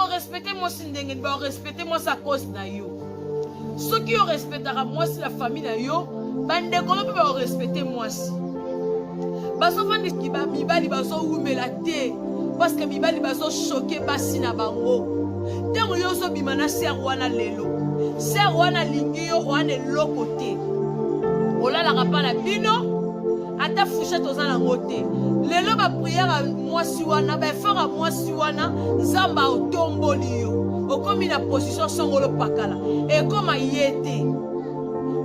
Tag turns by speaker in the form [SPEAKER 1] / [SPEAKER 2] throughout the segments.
[SPEAKER 1] respecter moi si ndenge ba respecter moi sa cause na yo. Ceux qui respectera moi si la famille na yo, bande ko ba respecter moi si. Baso fandi ki ba mibali baso umela te parce que mibali baso choquer basi na bango. Tango yo so bimana ser wana lelo. Ser wana lingi yo wana lokote. Olala kapana bino. Ata fouché tozana ngote lelo ba prière à moi si wana ba faire à moi si wana nzamba otomboli yo okomi na position songolo pakala et comme ayete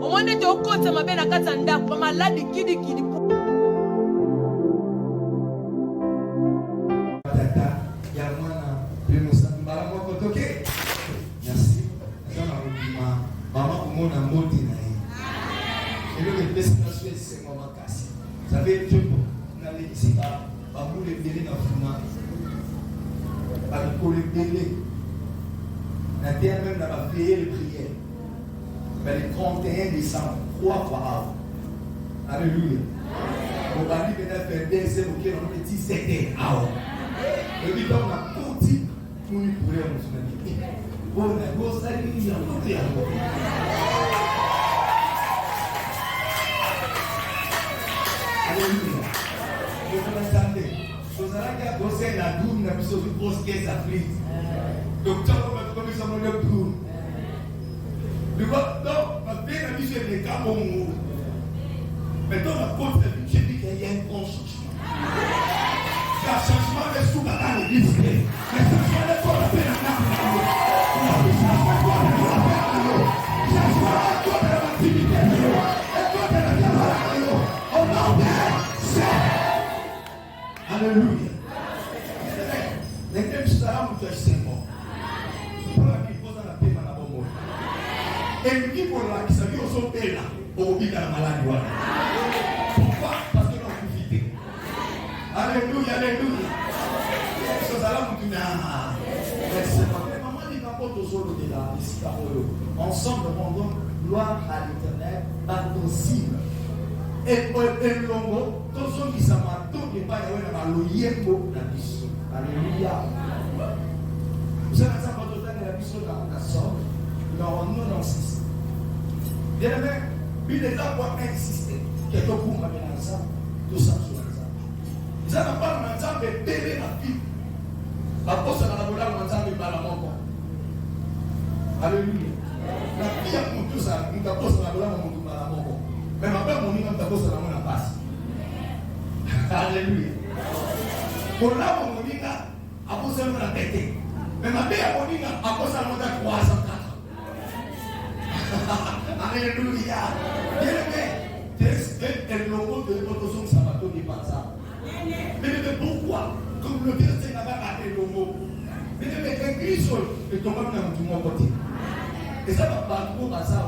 [SPEAKER 1] au moins de okota mabe na kata ndako maladi kidi kidi
[SPEAKER 2] tata ya mwana penosa mbala moko toke merci sana rubima mama kumona moti na yeye amen et le best c'est mama kasi. Vous savez, Dieu, on a ici, à vous les délais dans le fumant, à vous les délais, la terre même n'a pas veillé les prières, mais le 31 décembre, 3 fois avant. Alléluia. On va dire que nous avons fait des essais auxquels on a dit 17 avant. Et puis, on a continué pour nous prier, on s'en a dit. On a gosé, il y a un autre. Alléluia. Je vous attendez. Vous allez bosser la doune, la mission de grosse caisse à flit. Docteur, on va commencer à me le prendre. Le non, ma bien la mission est des cas bon mot. Maintenant, la côte de j'ai dit qu'il y a un grand changement. Il y a un changement de sous dans l'église. Mais changement de quoi la peine à faire. Changement de l'activité. Alléluia. Les mêmes salam que c'est bon. Pour la qui pose la paix dans la bonne. Et qui pour la qui s'agit au son paix là, au bout de la maladie. Pourquoi? Parce que nous avons profité. Alléluia, alléluia. Ce salam qui n'a. C'est pas vrai. Maman dit n'importe où sur le débat. Ensemble, on donne gloire à l'éternel, par nos cibles. Et longo, tout ce qui s'amarre, tout n'est pas yawé dans le yépo la mission. Alléluia. Vous savez, ça va donner la mission dans la sorte, dans non insiste. Bien aimé, il est là pour insister. Quelque chose m'a mis ensemble, tout ça sur l'ensemble. Vous avez pas l'ensemble de bébé la vie. La poste dans la bola, l'ensemble de balamoko. Alléluia. La vie a pour tout ça, nous avons poste dans la bola, l'ensemble de balamoko. Mais ma père, mon nom, ta bosse dans la passe. Alléluia. Pour là, mon nom, a posé la tête. Mais ma père, mon nom, a posé la 304. Alléluia. Bien aimé, et le logo de notre son sabato n'est pas ça. Mais pourquoi? Comme le Dieu s'est là-bas à le logo. Mais l'église est tombée dans mon côté. Et ça va pas trop à ça.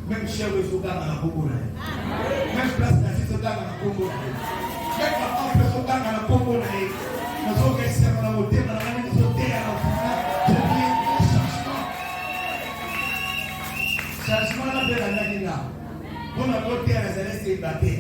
[SPEAKER 2] Même chez eux, ils sont dans la Congo. Même place nazie, ils sont dans la Congo. Même papa, ils sont dans la Congo. Nous sommes restés dans la montée, dans la main, ils sont derrière la changement. Changement là de la Nagina. Pour la côté, les élèves, c'est batté.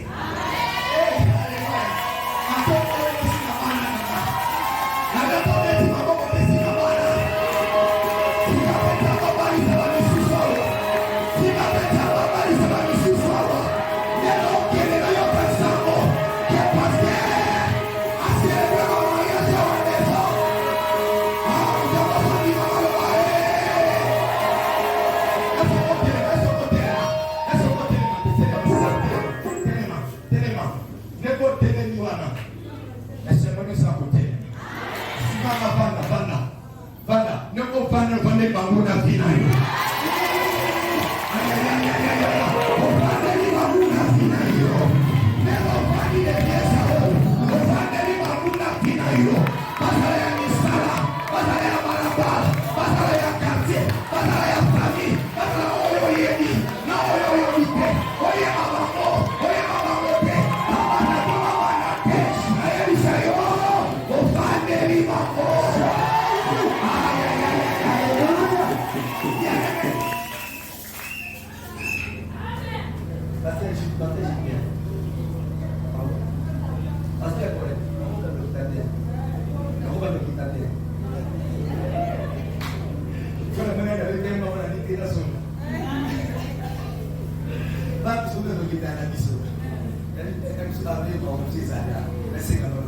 [SPEAKER 2] parler dans les années. C'est quand même.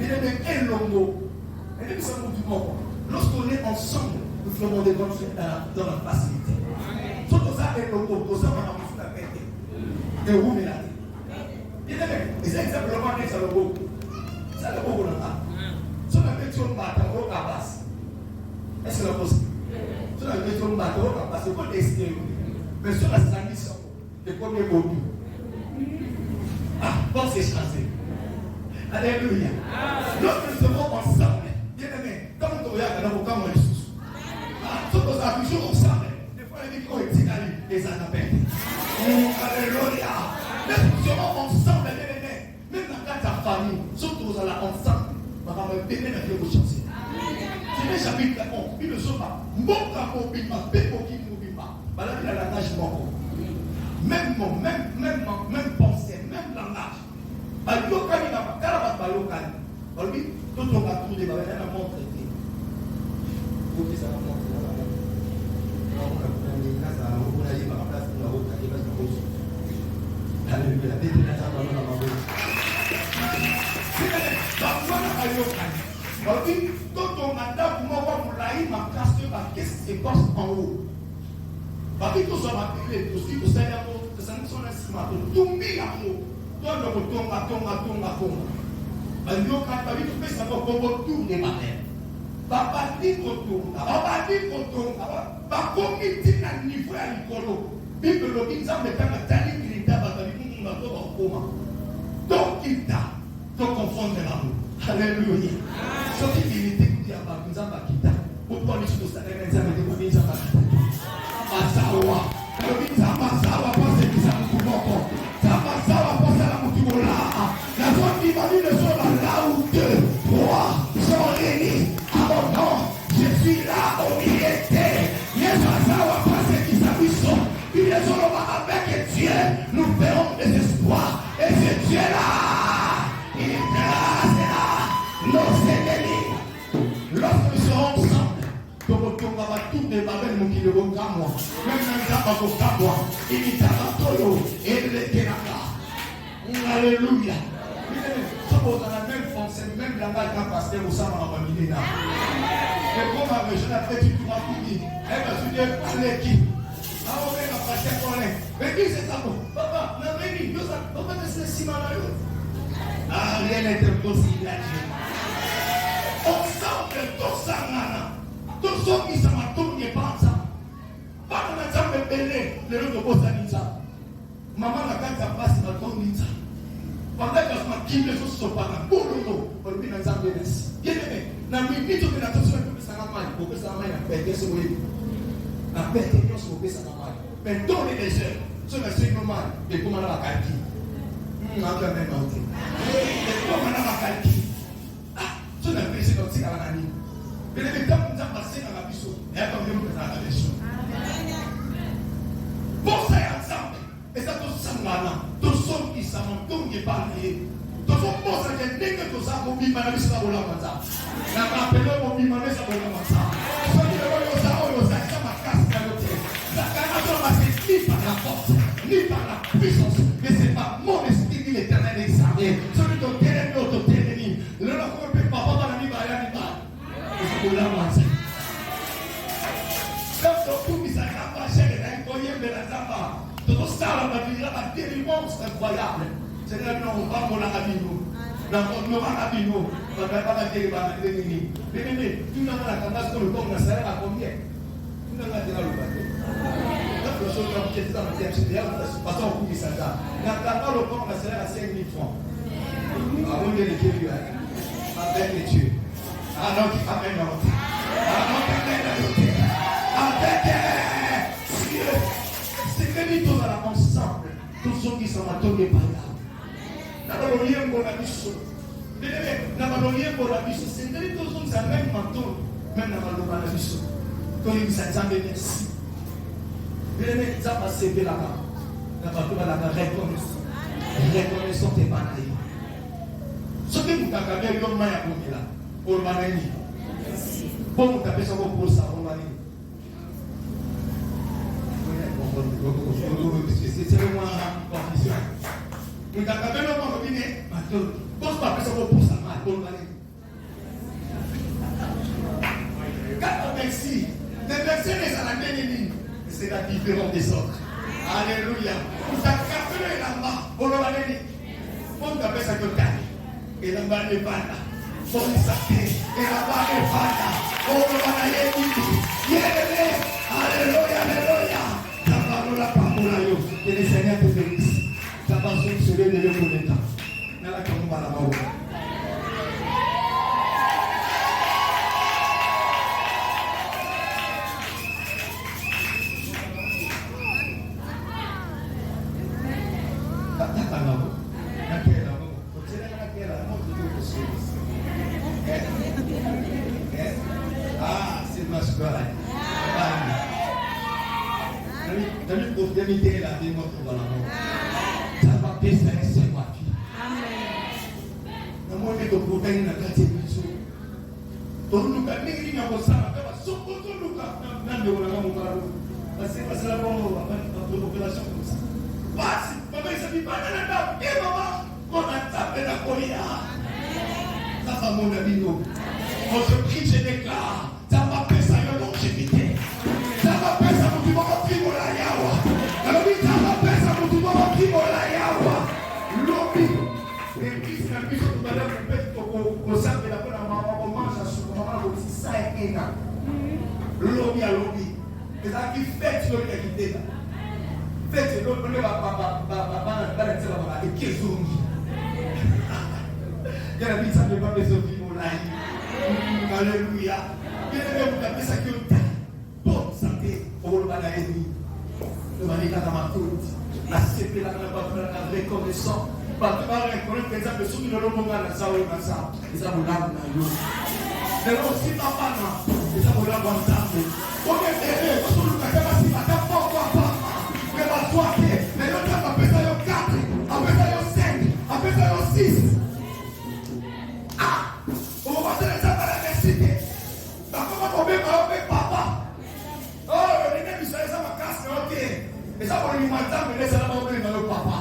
[SPEAKER 2] Il est un longo. Et nous sommes du monde. Lorsqu'on est ensemble, nous faisons des bonnes choses dans la facilité. Surtout ça, un longo, tout ça, on a besoin de péter. Et où est la tête? C'est exactement ça le beau. Ça le beau là. Si on a fait un bateau au cabas, est-ce que c'est possible? Si on a fait un bateau au cabas, c'est quoi l'extérieur? Mais sur la sanction, c'est comme les beaux. Ah, bon, c'est chanceux. Alléluia. Lorsque nous sommes ensemble, bien aimé, comme on regarde dans vos camps, on est sous. Si on a toujours ensemble, des fois, les micros sont étalés, les anapètes. Alléluia. Mais nous sommes ensemble, bien aimé, même dans ta famille, surtout dans la ensemble, on va me bénir avec vos chances. C'est les chapitres d'abord, ils ne sont pas. Mon capot, bima, pépo qui nous bima. Voilà, il a la nage mort. Même mot, même pensée, même langage. Balokani na bakala balokani. Olobi tout on va trouver ba na montre te. Vous qui ça montre là. On a pris la casa, on a dit ma place na route qui va se poser. Alléluia. Dès que ça va na mabo. C'est ba wana balokani. Olobi tout on a da pour moi pour la ma casse ba qu'est-ce qui se passe en haut. Ba qui tout ça va tirer aussi pour ça là pour ça nous sont là tout mis l'amour. Toi, le tonga. Nous quand tu fais ça pour tour des matins. Papa dit tonga. Pas comme il dit à niveau à l'écolo. Bible le dit ça mais quand tu as dit qu'il t'a pas dit qu'on va pas en coma. Donc il t'a confondre l'amour. Alléluia. Ce qui était dit à Papa nous a quitté. Pour toi les choses ça les gens mais pour nous ça pas. Masawa. Le dit ça masawa pas c'est qui ça pour moi. Masawa pas ça la motivola. La foi qui va dire le sol là où 2, 3 sont réunis. À mon nom, je suis là au milieu d'eux. Les Masawa pas c'est qui s'habillent. Puis les autres avec Dieu, nous verrons des espoirs. Et ce Dieu là, il est là, nos ennemis. Lorsque nous serons ensemble, on va tout débarrer mon qui le regarde moi. Même un gars va moi. Il est à Toyo et il est là. Alléluia. Sommes dans la même fonction, même langage d'un pasteur au sein de la famille. Et comme ma région a fait du tout à tout dit, elle va se dire parler qui. Ah, on va passer pour les. Mais qui c'est ça? Papa, la réunion, nous avons pas de ce ciment là. Ah, rien n'est impossible à Dieu. Ensemble, tous ensemble. Tous ceux qui sont à tourner par ça. Pas dans la chambre belé, le lot de Bosanisa. Maman n'a pas de passe dans ton nid. Pendant que je m'acquitte les choses sont pas là. Pour le mot, on lui dans un bénéfice. Bien aimé, dans mes minutes de la tension, ça va mal. Pour que ça va mal, la paix, qu'est-ce que vous voulez? La paix, qu'est-ce que vous voulez, ça va mal. Mais dans les déserts, ce n'est pas normal. Et comment on a la calquille? Encore même en tête. Et comment on a la calquille? Ah, ce n'est pas c'est comme si à la nuit. Mais les temps nous ont passé dans la biseau. Et attendez, nous faisons la leçon. Bon, ça est ensemble. Et ça, tout ça, tout ça qui s'en tout qui parle. Tout ça, bon, ça, c'est dès que tout ça, mon bim, madame, ça va la matin. La rappelé, mon bim, madame, ça va la matin. Ce qui est le ça, ça m'a cassé à l'autre. Ça, ça m'a passé ni par la force, ni par la puissance. Mais c'est pas mon esprit qui l'éternel examiné. Celui qui est notre ennemi. Le nom qu'on peut pas, papa, la vie, va y aller. C'est pour la matin. La délivrance incroyable. C'est là que nous va pour la rabino. Nous va rabino. On va pas la délivrance. Mais tu n'as pas la tendance que le corps n'a salaire à combien? Tu n'as pas de la localité. La chose qui est dans le thème, c'est d'ailleurs de toute façon au coup de ça. N'a pas le corps n'a salaire à 5 000 francs. Avant de l'écrire, avec les dieux. Ah non, qui amène l'autre. Ah non, qui amène l'autre. Avec Dieu. C'est que nous tous ensemble. Tous ceux qui sont attendus par là. Nous avons pour la mission. Nous avons pour la mission. C'est que nous tous sommes même manteau. Même nous avons pour la mission. Quand nous sommes merci. Nous avons passé là-bas. Nous avons la reconnaissance. Reconnaissance est banale. Ce que nous avons fait, nous avons fait là. Pour le manani. Pour nous taper sur vos ça, pour le manani. C'est le moins confusion. C'est la différence des autres. Alléluia. Vous avez la main. Vous avez on appelle ça que calme. Et la main est bana. Faut le saquer. Et la main est bana. On va y aller. Alléluia, alléluia. La parole, la parole. Que le Seigneur te bénisse. Ça va se lever de l'État. Dans la communauté, la parole. Alléluia. Vous avez ça qui est bonne santé. On va la aider. Le manika dans ma toute. La CP la reconnaissant. Parce que par exemple, par exemple, ceux qui ne l'ont pas dans ça, ils ont l'âme dans l'eau. Mais aussi, papa, ils ont l'âme dans l'eau. On est derrière, on se fait pas si ma table, papa. Mais ma soirée, mais le temps, après ça, il y a 4, après ça, il y a 5, après ça, il y a 6. On va se laisser par la nécessité. Comment on peut papa? Oh, le nez, il se laisse à ma casse, ok. Et ça, on lui matin, mais laisse la main dans le papa.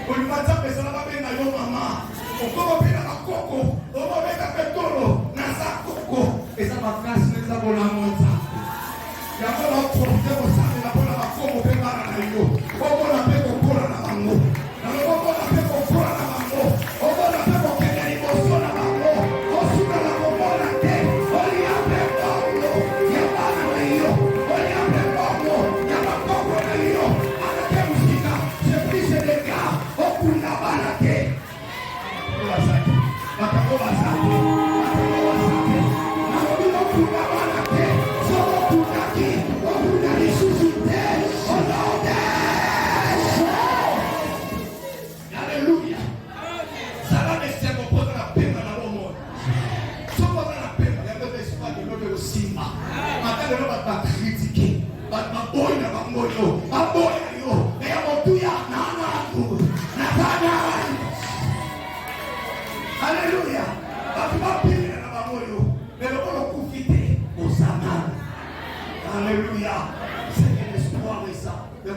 [SPEAKER 2] On lui matin, mais ça va bien dans le maman. On peut bien dans la coco. On va bien dans le tolo. Dans sa coco. Et ça va casse, mais ça va la monta. Il y a pas de problème, ça va la la coco, on peut pas la yo. On va la faire pour la mango. On va la faire pour la mango. On va la faire pour qu'elle ait l'émotion la mango. On suit la mango la tête. On y a fait mango. Il y a pas de rio. On y a fait mango. Il y a pas de mango de rio. À la tête musique, c'est plus les gars. On coule la balle à tête. On va ça. On va ça. Alléluia. Alléluia. C'est l'espoir de ça. Il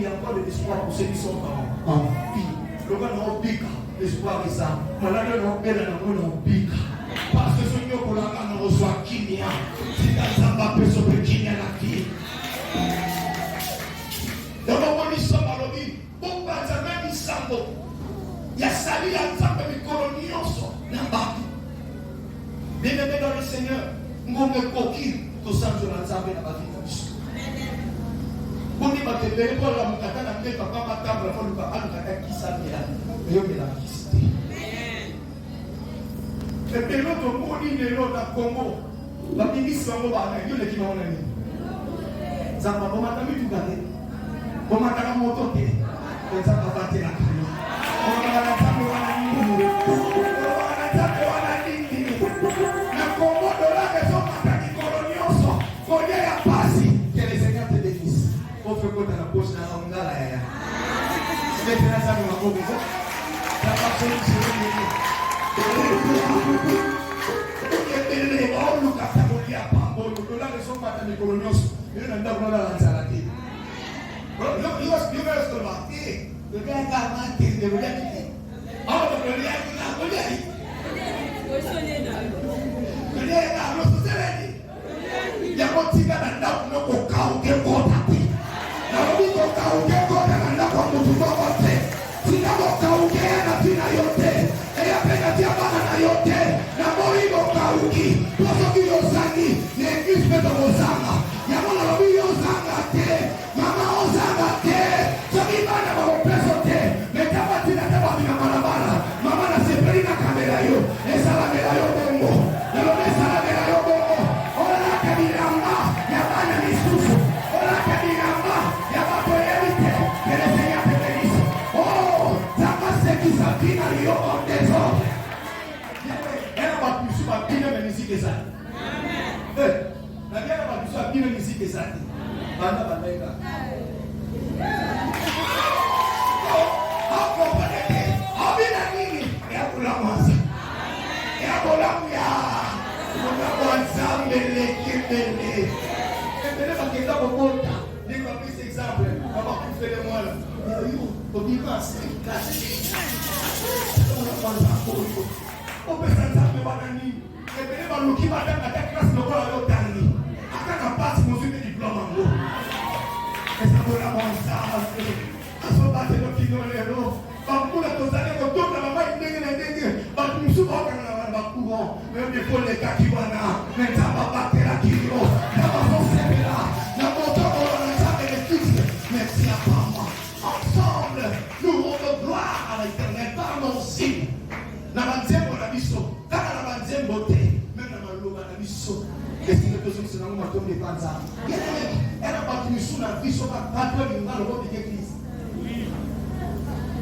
[SPEAKER 2] y a pas d'espoir pour ceux qui sont en vie. Le gars n'a pas l'espoir de ça. Malade n'a pas parce que ce qui est pour la main reçoit Kinia. Si la Zamba peut sauver Kinia la qui. Dans le moment où nous sommes à l'objet, pour Benjamin Issambo, il y a sali la Zamba de colonios. Bien-aimé dans le Seigneur, nous avons coquille. Tout ça, je l'ai entendu dans ma vie. On dit, que les écoles, la moukata, la tête, papa, ma table, la folle, papa, la qui s'habille là. Mais on est la visite. Et puis l'autre, on dit, l'autre, à Congo, la ministre, on va aller, Dieu, les qui m'ont aimé. Ça va, on m'a mis tout gardé. On m'a mis mon moto, et ça va battre la caille. On va la table, on va la ligne. On va la table, on va la ligne. Le Congo de la raison, il y a pas si que les Seigneurs te bénissent. On fait quoi dans la poche dans la mangala. C'est bien ça nous avons besoin. Ça va se lever. On nous capte à Molia Pambo. Nous là les sommes pas dans les colonios. Nous n'avons pas dans la salade. Il va se lever. Le gars est 40, il devrait être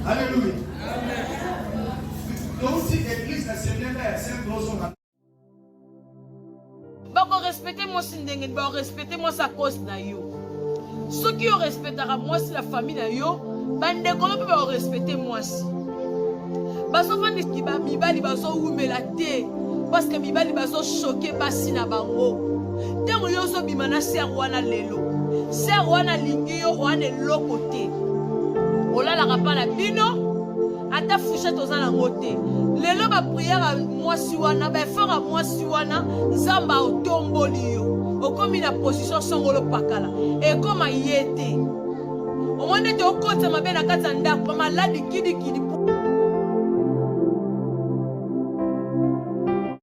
[SPEAKER 2] Alléluia. Donc si l'église nationale est assez grosse,
[SPEAKER 1] respecter moi si ndenge ba respecter moi sa cause na yo. Ceux qui respectera moi si la famille na yo, bande ko ba respecter moi si. Baso fandi ki ba mibali baso umela te parce que mibali baso choquer basi na bango. Tango yo so bimana ser wana lelo. Ser wana lingi yo wana lokote. Olala kapala bino. Ata fouché tozana ngote. Lelo ba prière à moi si wana ba faire à moi si wana nzamba otomboli yo. Okomi na position songolo pakala. E koma yete. Omone te okota mabena kata ndako maladi kidi